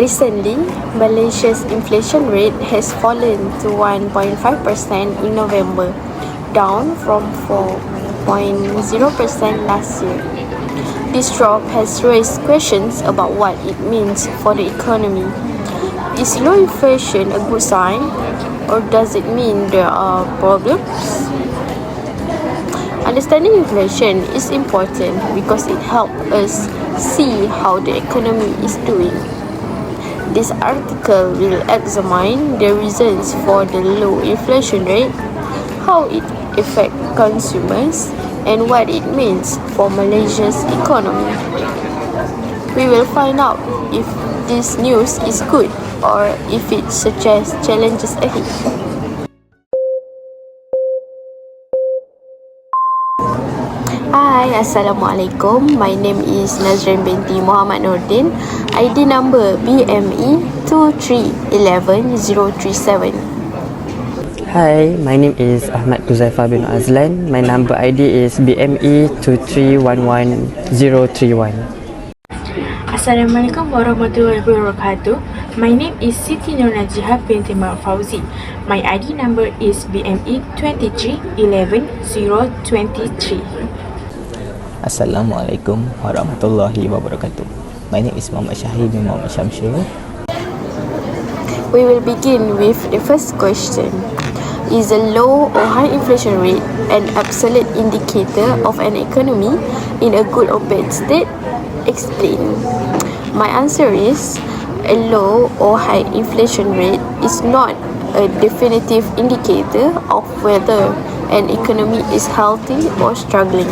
Recently, Malaysia's inflation rate has fallen to 1.5% in November, down from 4.0% last year. This drop has raised questions about what it means for the economy. Is low inflation a good sign, or does it mean there are problems? Understanding inflation is important because it helps us see how the economy is doing. This article will examine the reasons for the low inflation rate, how it affects consumers, and what it means for Malaysia's economy. We will find out if this news is good or if it suggests challenges ahead. Hi, Assalamualaikum. My name is NAZRIN binti Muhammad NORDIN. ID number BME 2311037. Hi, my name is Ahmad KHUZAIFAH bin AZLAN. My number ID is BME 2311031. Assalamualaikum warahmatullahi wabarakatuh. My name is SITI NAJIHAH binti FAUZI. My ID number is BME 2311023. Assalamualaikum warahmatullahi wabarakatuh. My name is SYAHIR bin SHAMSHUL. We will begin with the first question. Is a low or high inflation rate an absolute indicator of an economy in a good or bad state? Explain. My answer is a low or high inflation rate is not a definitive indicator of whether an economy is healthy or struggling.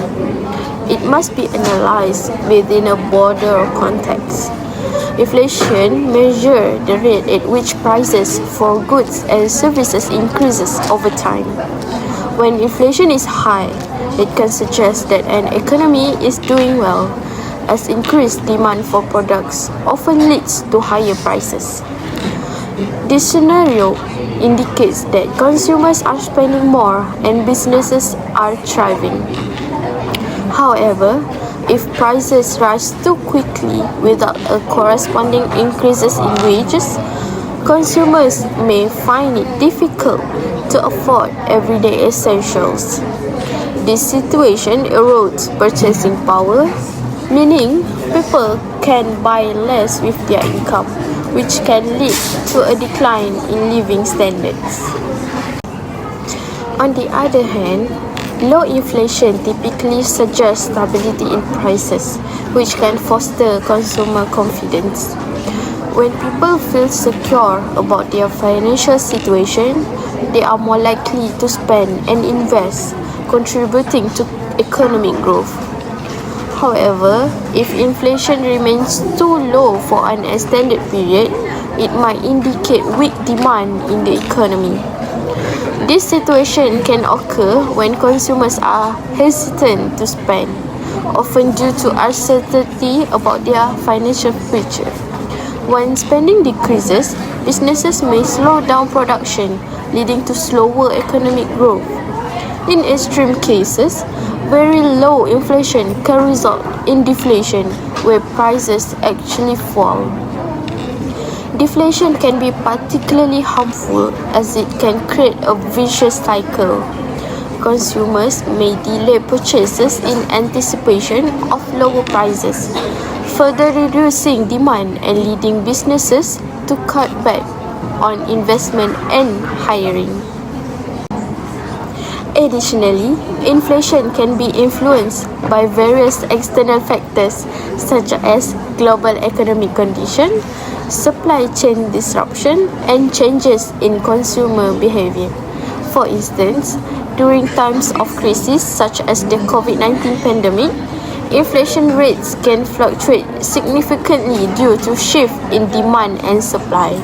It must be analyzed within a broader context. Inflation measures the rate at which prices for goods and services increases over time. When inflation is high, it can suggest that an economy is doing well, as increased demand for products often leads to higher prices. This scenario indicates that consumers are spending more and businesses are thriving. However, if prices rise too quickly without a corresponding increases in wages, consumers may find it difficult to afford everyday essentials. This situation erodes purchasing power, meaning people can buy less with their income, which can lead to a decline in living standards. On the other hand, low inflation typically suggests stability in prices, which can foster consumer confidence. When people feel secure about their financial situation, they are more likely to spend and invest, contributing to economic growth. However, if inflation remains too low for an extended period, it might indicate weak demand in the economy. This situation can occur when consumers are hesitant to spend, often due to uncertainty about their financial future. When spending decreases, businesses may slow down production, leading to slower economic growth. In extreme cases, very low inflation can result in deflation, where prices actually fall. Deflation can be particularly harmful as it can create a vicious cycle. Consumers may delay purchases in anticipation of lower prices, further reducing demand and leading businesses to cut back on investment and hiring. Additionally, inflation can be influenced by various external factors such as global economic conditions, supply chain disruption, and changes in consumer behavior. For instance, during times of crisis such as the COVID-19 pandemic, inflation rates can fluctuate significantly due to shift in demand and supply.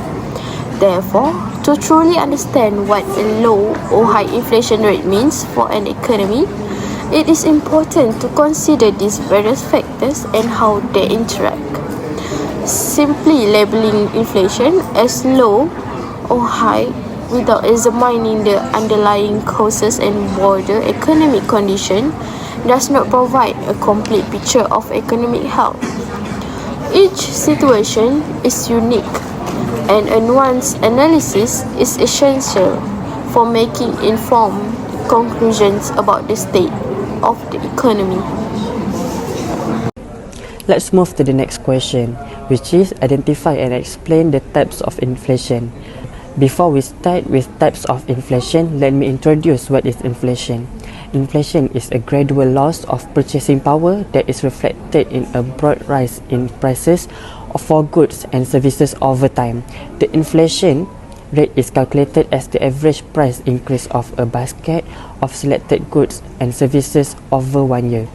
Therefore, to truly understand what a low or high inflation rate means for an economy, it is important to consider these various factors and how they interact. Simply labeling inflation as low or high without examining the underlying causes and broader economic condition does not provide a complete picture of economic health. Each situation is unique, and a nuanced analysis is essential for making informed conclusions about the state of the economy. Let's move to the next question, which is identify and explain the types of inflation. Before we start with types of inflation, let me introduce what is inflation. Inflation is a gradual loss of purchasing power that is reflected in a broad rise in prices for goods and services over time. The inflation rate is calculated as the average price increase of a basket of selected goods and services over 1 year.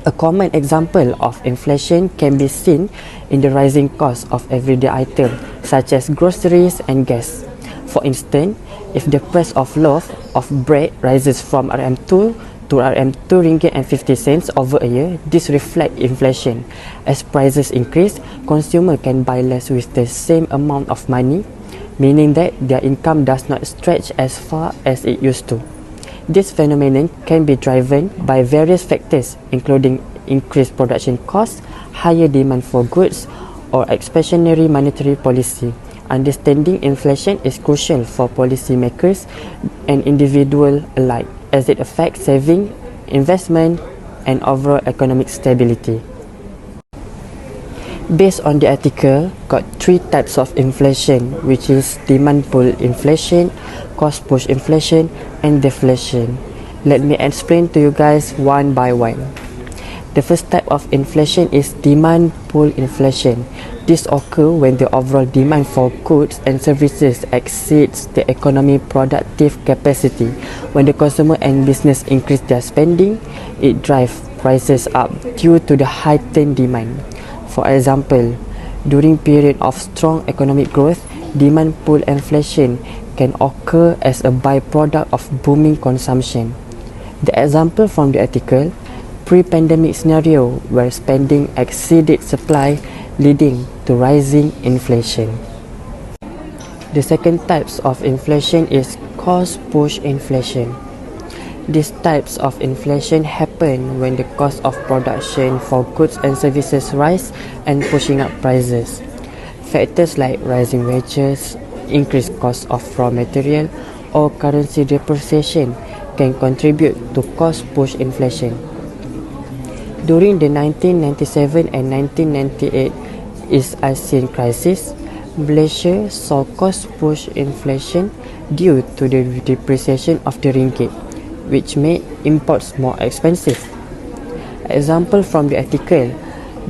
A common example of inflation can be seen in the rising cost of everyday items such as groceries and gas. For instance, if the price of loaf of bread rises from RM2 to RM2 ringgit and 50 cents over a year, this reflects inflation. As prices increase, consumers can buy less with the same amount of money, meaning that their income does not stretch as far as it used to. This phenomenon can be driven by various factors, including increased production costs, higher demand for goods, or expansionary monetary policy. Understanding inflation is crucial for policymakers and individuals alike, as it affects saving, investment, and overall economic stability. Based on the article, got 3 types of inflation, which is demand pull inflation, cost push inflation, and deflation. Let me explain to you guys one by one. The first type of inflation is demand pull inflation. This occurs when the overall demand for goods and services exceeds the economic productive capacity. When the consumer and business increase their spending, it drives prices up due to the heightened demand. For example, during period of strong economic growth, demand pull inflation can occur as a byproduct of booming consumption. The example from the article, pre-pandemic scenario where spending exceeded supply, leading to rising inflation. The second types of inflation is cost push inflation. These types of inflation happen when the cost of production for goods and services rise and pushing up prices. Factors like rising wages, increased cost of raw material, or currency depreciation can contribute to cost push inflation. During the 1997 and 1998 East Asian crisis, Malaysia saw cost push inflation due to the depreciation of the ringgit, which made imports more expensive. Example from the article,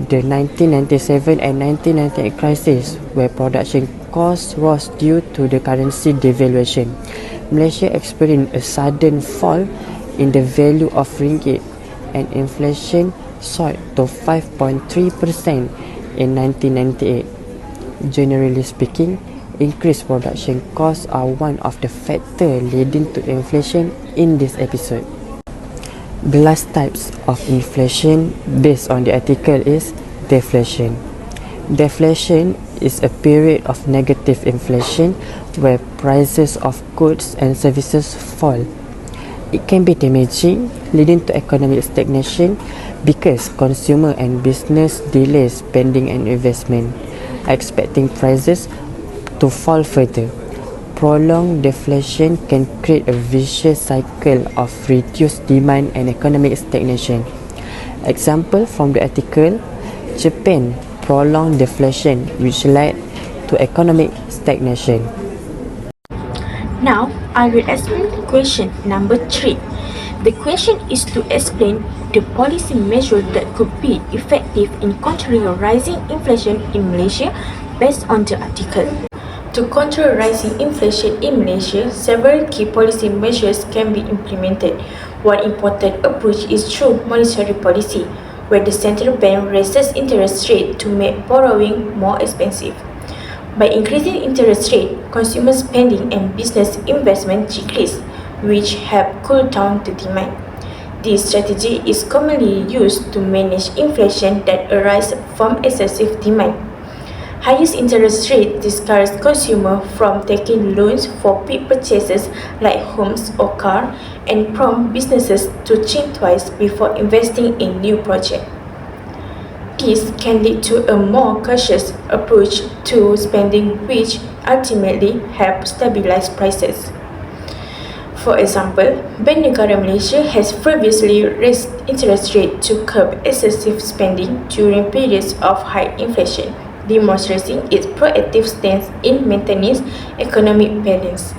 the 1997 and 1998 crisis, where production costs rose due to the currency devaluation. Malaysia experienced a sudden fall in the value of ringgit, and inflation soared to 5.3% in 1998. Generally speaking, increased production costs are one of the factors leading to inflation in this episode. The last types of inflation based on the article is deflation. Deflation is a period of negative inflation where prices of goods and services fall. It can be damaging, leading to economic stagnation because consumer and business delay spending and investment, expecting prices to fall further. Prolonged deflation can create a vicious cycle of reduced demand and economic stagnation. Example from the article, Japan prolonged deflation which led to economic stagnation. Now, I will explain question number 3. The question is to explain the policy measures that could be effective in controlling rising inflation in Malaysia based on the article. To control rising inflation in Malaysia, several key policy measures can be implemented. One important approach is through monetary policy, where the central bank raises interest rate to make borrowing more expensive. By increasing interest rate, consumer spending and business investment decrease, which help cool down the demand. This strategy is commonly used to manage inflation that arises from excessive demand. Highest interest rate discourages consumers from taking loans for big purchases like homes or car, and prompt businesses to think twice before investing in new projects. This can lead to a more cautious approach to spending, which ultimately helps stabilize prices. For example, Bank Negara Malaysia has previously raised interest rates to curb excessive spending during periods of high inflation, demonstrating its proactive stance in maintaining economic balance.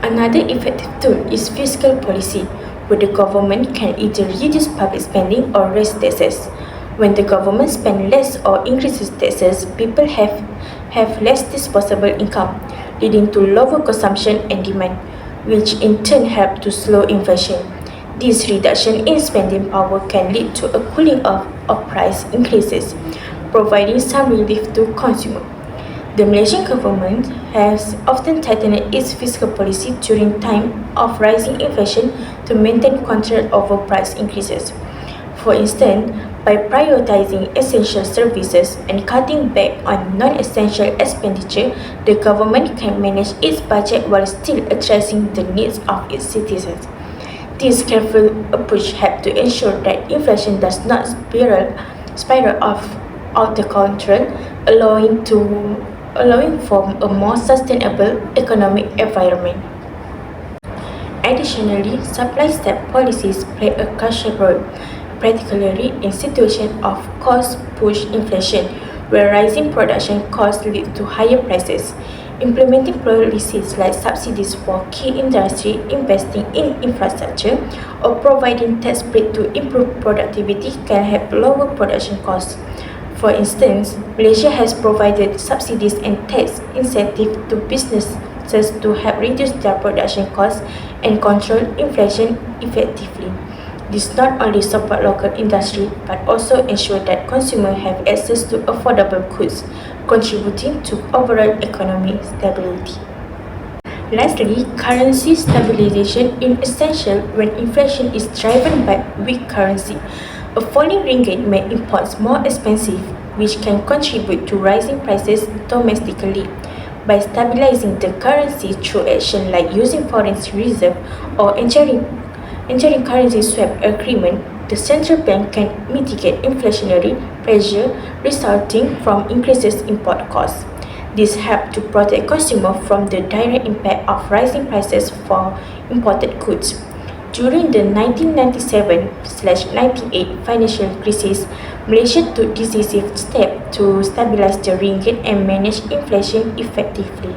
Another effective tool is fiscal policy, where the government can either reduce public spending or raise taxes. When the government spends less or increases taxes, people have less disposable income, leading to lower consumption and demand, which in turn help to slow inflation. This reduction in spending power can lead to a cooling off of price increases, providing some relief to consumers. The Malaysian government has often tightened its fiscal policy during time of rising inflation to maintain control over price increases. For instance, by prioritizing essential services and cutting back on non-essential expenditure, the government can manage its budget while still addressing the needs of its citizens. This careful approach helps to ensure that inflation does not spiral off out of control, allowing for a more sustainable economic environment. Additionally, supply-side policies play a crucial role, particularly in situations of cost-push inflation, where rising production costs lead to higher prices. Implementing policies like subsidies for key industry, investing in infrastructure, or providing tax breaks to improve productivity can help lower production costs. For instance, Malaysia has provided subsidies and tax incentives to businesses to help reduce their production costs and control inflation effectively. This not only support local industry but also ensure that consumers have access to affordable goods, contributing to overall economic stability. Lastly, currency stabilization is essential when inflation is driven by weak currency. A falling ringgit make imports more expensive, which can contribute to rising prices domestically. By stabilizing the currency through action like using foreign reserve or entering currency swap agreement, the central bank can mitigate inflationary pressure resulting from increases in import costs. This helps to protect consumers from the direct impact of rising prices for imported goods. During the 1997-98 financial crisis, Malaysia took decisive steps to stabilize the ringgit and manage inflation effectively.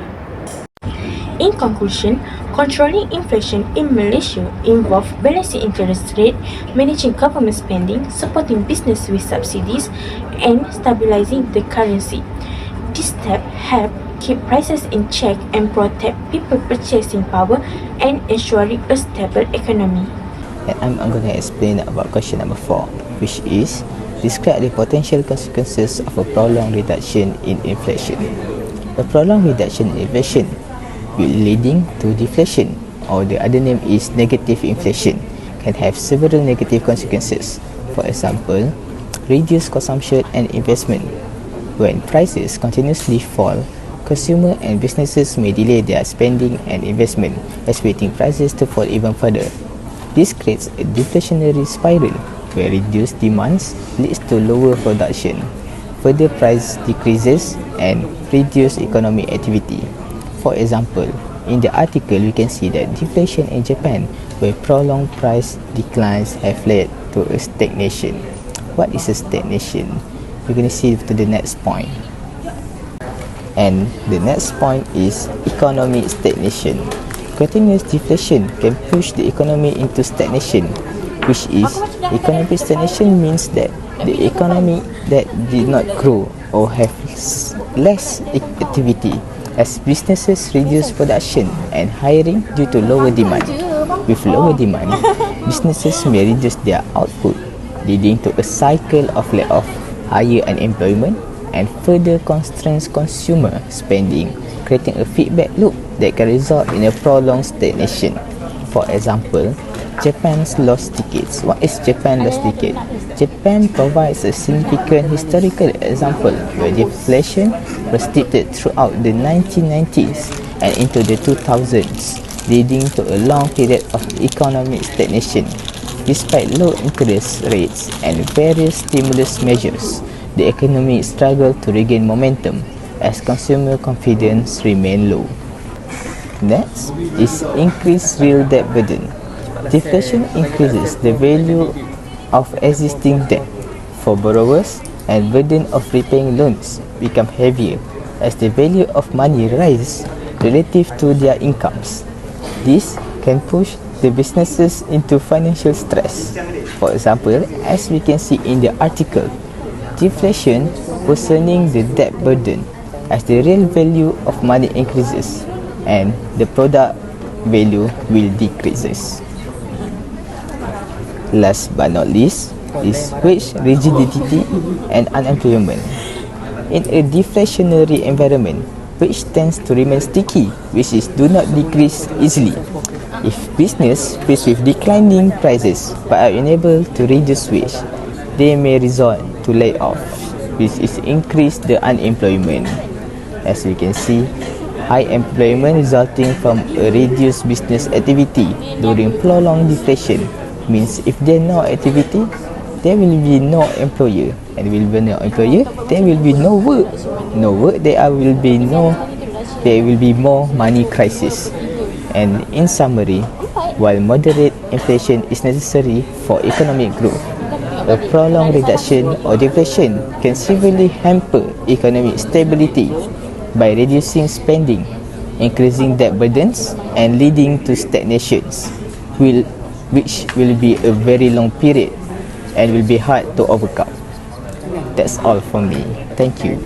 In conclusion, controlling inflation in Malaysia involves balancing interest rate, managing government spending, supporting business with subsidies, and stabilizing the currency. These steps help keep prices in check and protect people's purchasing power and ensuring a stable economy. And I'm going to explain about question number 4, which is describe the potential consequences of a prolonged reduction in inflation. A prolonged reduction in inflation will leading to deflation, or the other name is negative inflation, can have several negative consequences. For example, reduced consumption and investment. When prices continuously fall, consumers and businesses may delay their spending and investment, expecting prices to fall even further. This creates a deflationary spiral where reduced demands leads to lower production, further price decreases, and reduced economic activity. For example, in the article we can see that deflation in Japan, where prolonged price declines have led to a stagnation. What is a stagnation? We're going to see to the next point. And the next point is economic stagnation. Continuous deflation can push the economy into stagnation, which is economic stagnation means that the economy that did not grow or have less activity as businesses reduce production and hiring due to lower demand. With lower demand, businesses may reduce their output, leading to a cycle of layoff, higher unemployment, and further constrains consumer spending, creating a feedback loop that can result in a prolonged stagnation. For example, Japan's lost decades. What is Japan lost decade? Japan provides a significant historical example where deflation persisted throughout the 1990s and into the 2000s, leading to a long period of economic stagnation. Despite low interest rates and various stimulus measures, the economy struggled to regain momentum as consumer confidence remained low. Next is increased real debt burden. Deflation increases the value of existing debt for borrowers, and burden of repaying loans become heavier as the value of money rises relative to their incomes. This can push the businesses into financial stress. For example, as we can see in the article, deflation worsening the debt burden as the real value of money increases and the product value will decreases. Last but not least is wage rigidity and unemployment. In a deflationary environment, wage tends to remain sticky, which is do not decrease easily. If business faced with declining prices but are unable to reduce wage, they may resort to layoff, which is increase the unemployment. As we can see, high employment resulting from a reduced business activity during prolonged deflation means if there is no activity, there will be no employer, and will be no employer, there will be no work. No work, there will be more money crisis. And in summary, while moderate inflation is necessary for economic growth, a prolonged reduction or deflation can severely hamper economic stability by reducing spending, increasing debt burdens, and leading to stagnations, which will be a very long period and will be hard to overcome. That's all from me. Thank you.